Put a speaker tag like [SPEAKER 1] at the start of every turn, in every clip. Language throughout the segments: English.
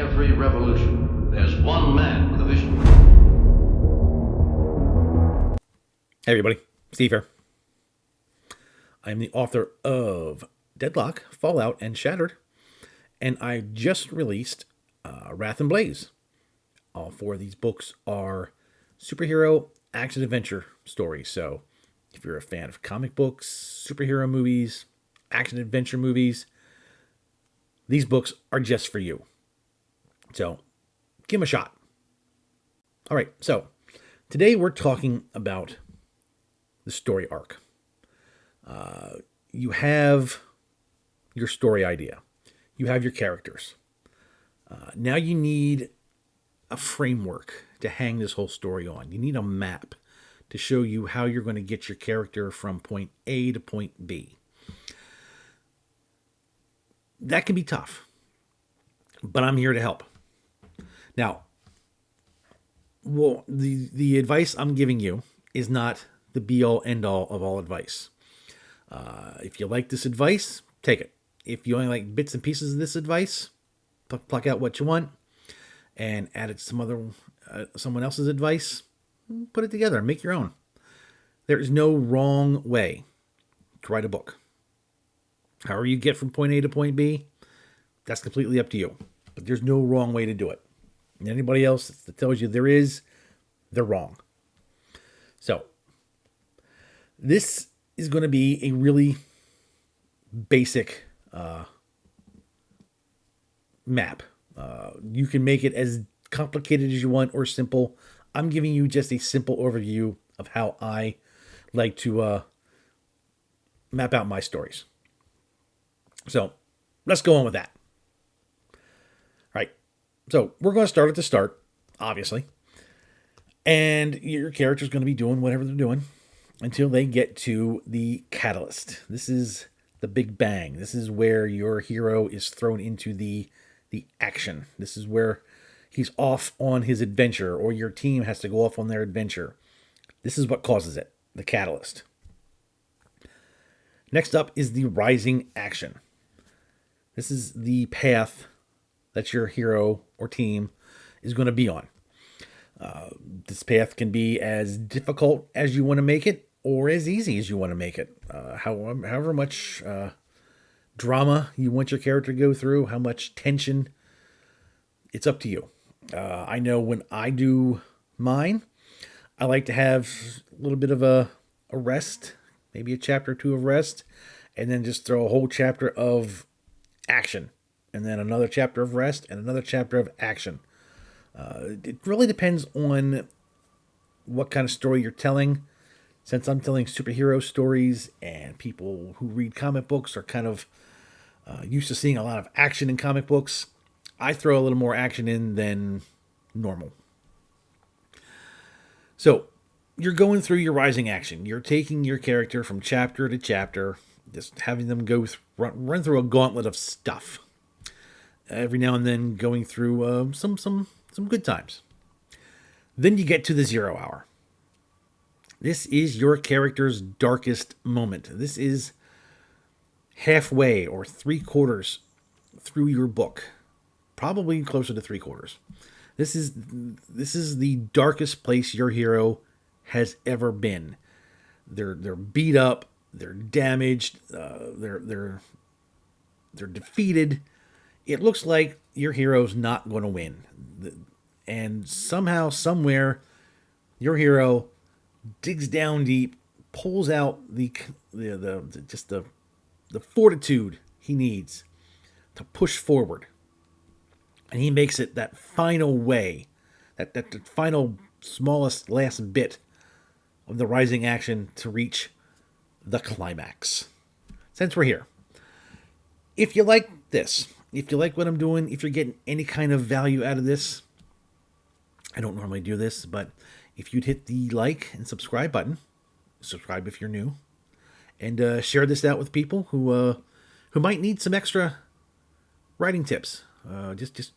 [SPEAKER 1] every revolution, there's one man with a vision.
[SPEAKER 2] Hey everybody, Steve here. I'm the author of Deadlock, Fallout, and Shattered, and I just released Wrath and Blaze. All four of these books are superhero action-adventure stories, so if you're a fan of comic books, superhero movies, action-adventure movies, these books are just for you. So, give them a shot. All right, so today we're talking about the story arc. You have your story idea. You have your characters. Now you need a framework to hang this whole story on. You need a map to show you how you're going to get your character from point A to point B. That can be tough, but I'm here to help. Now, well, the advice I'm giving you is not the be-all, end-all of all advice. If you like this advice, take it. If you only like bits and pieces of this advice, pluck out what you want and add it to someone else's advice. Put it together and make your own. There is no wrong way to write a book. However you get from point A to point B, that's completely up to you. But there's no wrong way to do it. And anybody else that tells you there is, they're wrong. So, this is going to be a really basic map. You can make it as complicated as you want or simple. I'm giving you just a simple overview of how I like to map out my stories. So let's go on with that. All right. So we're going to start at the start, obviously. And your character's going to be doing whatever they're doing until they get to the catalyst. This is the big bang. This is where your hero is thrown into the action. This is where he's off on his adventure, or your team has to go off on their adventure. This is what causes it, the catalyst. Next up is the rising action. This is the path that your hero or team is going to be on. This path can be as difficult as you want to make it, or as easy as you want to make it. However much drama you want your character to go through, how much tension, it's up to you. I know when I do mine, I like to have a little bit of a rest, maybe a chapter or two of rest, and then just throw a whole chapter of action, and then another chapter of rest, and another chapter of action. It really depends on what kind of story you're telling. Since I'm telling superhero stories, and people who read comic books are kind of used to seeing a lot of action in comic books, I throw a little more action in than normal. So you're going through your rising action. You're taking your character from chapter to chapter, just having them go run through a gauntlet of stuff. Every now and then going through some good times. Then you get to the 0 hour. This is your character's darkest moment. This is halfway or 3/4 through your book. Probably closer to 3/4. This is the darkest place your hero has ever been. They're beat up, they're damaged, they're defeated. It looks like your hero's not going to win. And somehow, somewhere, your hero digs down deep, pulls out the fortitude he needs to push forward, and he makes it that final way, that final smallest last bit of the rising action to reach the climax. Since we're here, if you like this, if you like what I'm doing, if you're getting any kind of value out of this, I don't normally do this, but if you'd hit the like and subscribe button, subscribe if you're new, and share this out with people who might need some extra writing tips. Just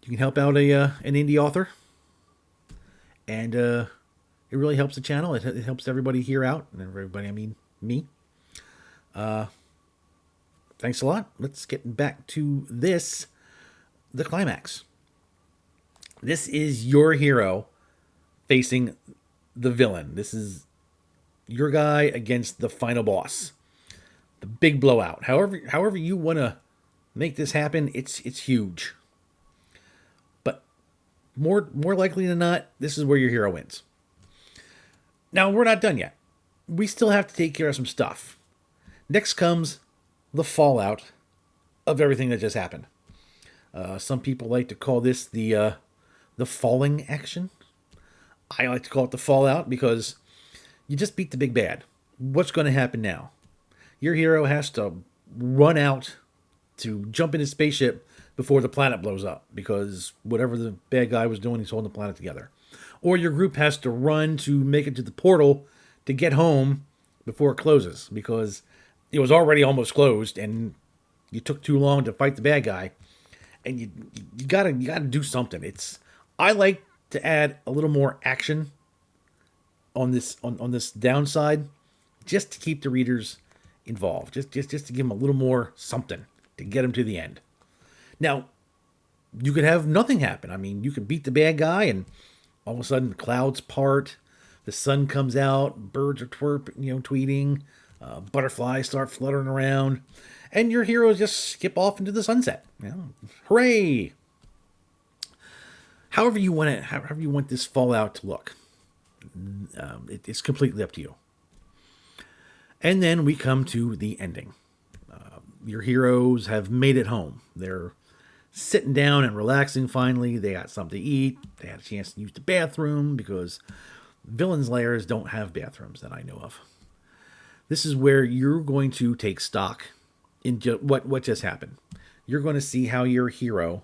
[SPEAKER 2] you can help out an indie author, and it really helps the channel. It helps everybody here out, and everybody, I mean me. Thanks a lot. Let's get back to this. the climax. This is your hero facing the villain. This is your guy against the final boss. The big blowout. However you want to make this happen, it's huge. But more likely than not, this is where your hero wins. Now, we're not done yet. We still have to take care of some stuff. Next comes the fallout of everything that just happened. Some people like to call this the falling action. I like to call it the fallout because you just beat the big bad. What's going to happen now? Your hero has to run out to jump in his spaceship before the planet blows up because whatever the bad guy was doing, he's holding the planet together. Or your group has to run to make it to the portal to get home before it closes because it was already almost closed and you took too long to fight the bad guy. And you gotta do something. I like to add a little more action on this downside, just to keep the readers involved, just to give them a little more something to get them to the end. Now, you could have nothing happen. I mean, you could beat the bad guy, and all of a sudden, the clouds part, the sun comes out, birds are tweeting, butterflies start fluttering around, and your heroes just skip off into the sunset. Hooray! However you want this fallout to look, it's completely up to you. And then we come to the ending. Your heroes have made it home. They're sitting down and relaxing finally. They got something to eat. They had a chance to use the bathroom because villains' lairs don't have bathrooms that I know of. This is where you're going to take stock in what just happened. You're going to see how your hero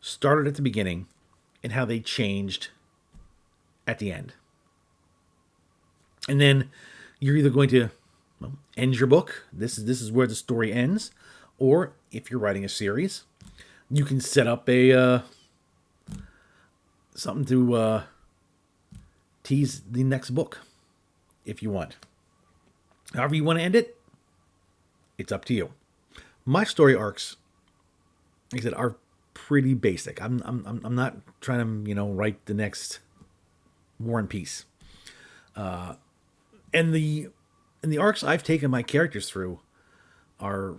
[SPEAKER 2] started at the beginning and how they changed at the end. And then you're either going to end your book. This is where the story ends. Or if you're writing a series, you can set up a something to tease the next book if you want. However you want to end it, it's up to you. My story arcs, like I said, are pretty basic. I'm not trying to write the next War and Peace. And the arcs I've taken my characters through are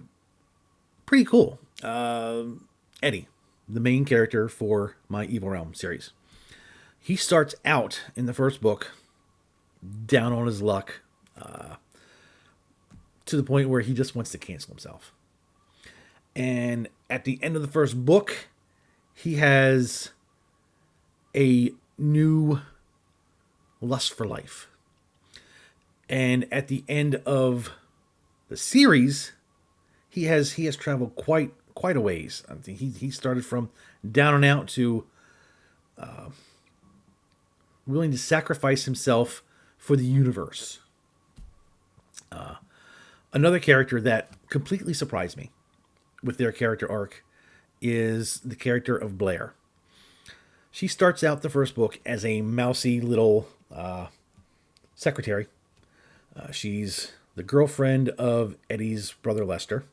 [SPEAKER 2] pretty cool. Eddie, the main character for my EVOREALM series, he starts out in the first book down on his luck, to the point where he just wants to cancel himself. And at the end of the first book, he has a new lust for life. And at the end of the series, he has traveled quite a ways. I think he started from down and out to willing to sacrifice himself for the universe. Another character that completely surprised me with their character arc is the character of Blair. She starts out the first book as a mousy little secretary. She's the girlfriend of Eddie's brother Lester.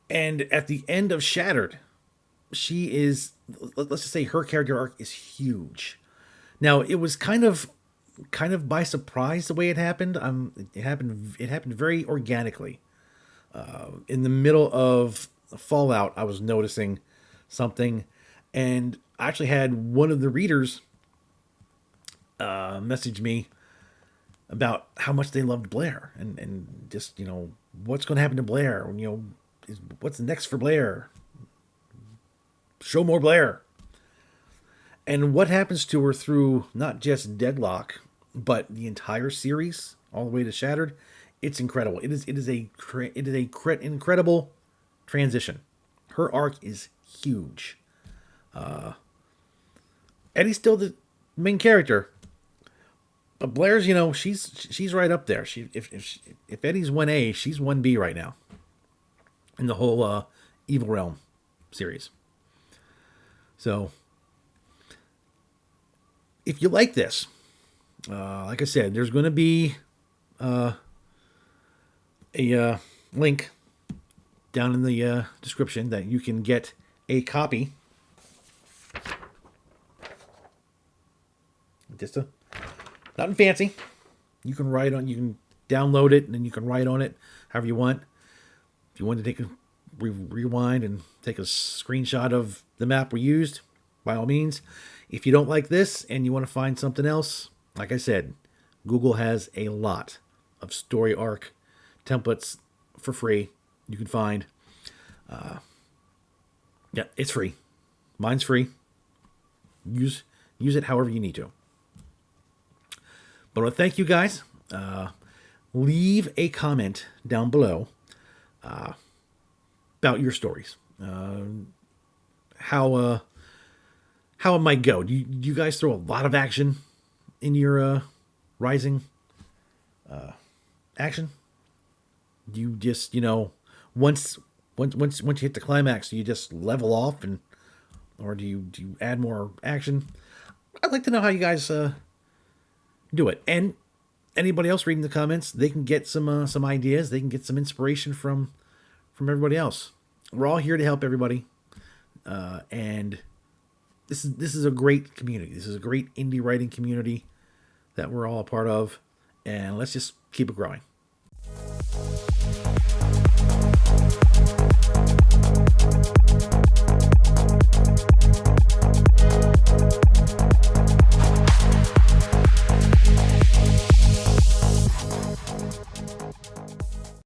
[SPEAKER 2] And at the end of Shattered, she is, let's just say her character arc is huge. Now, it was kind of by surprise the way it happened. It happened very organically. In the middle of Fallout, I was noticing something, and I actually had one of the readers message me about how much they loved Blair and just, what's going to happen to Blair? What's next for Blair? Show more Blair. And what happens to her through not just Deadlock, but the entire series, all the way to Shattered, it's incredible. It is a incredible transition. Her arc is huge. Eddie's still the main character, but Blair's, she's right up there. If Eddie's 1A, she's 1B right now in the whole EVOREALM series. So, if you like this, like I said, there's going to be a link down in the description that you can get a copy. Nothing fancy. You can write on. You can download it and then you can write on it however you want. If you want to take a rewind and take a screenshot of the map we used, by all means. If you don't like this and you want to find something else, like I said, Google has a lot of story arc templates for free. You can find. Yeah, it's free. Mine's free. Use it however you need to. But I want to thank you guys. Leave a comment down below about your stories. How it might go. Do you guys throw a lot of action in your rising action? Do you just, once you hit the climax, do you just level off, or do you add more action? I'd like to know how you guys do it. And anybody else reading the comments, they can get some ideas. They can get some inspiration from everybody else. We're all here to help everybody, and this is a great community. This is a great indie writing community that we're all a part of, and let's just keep it growing.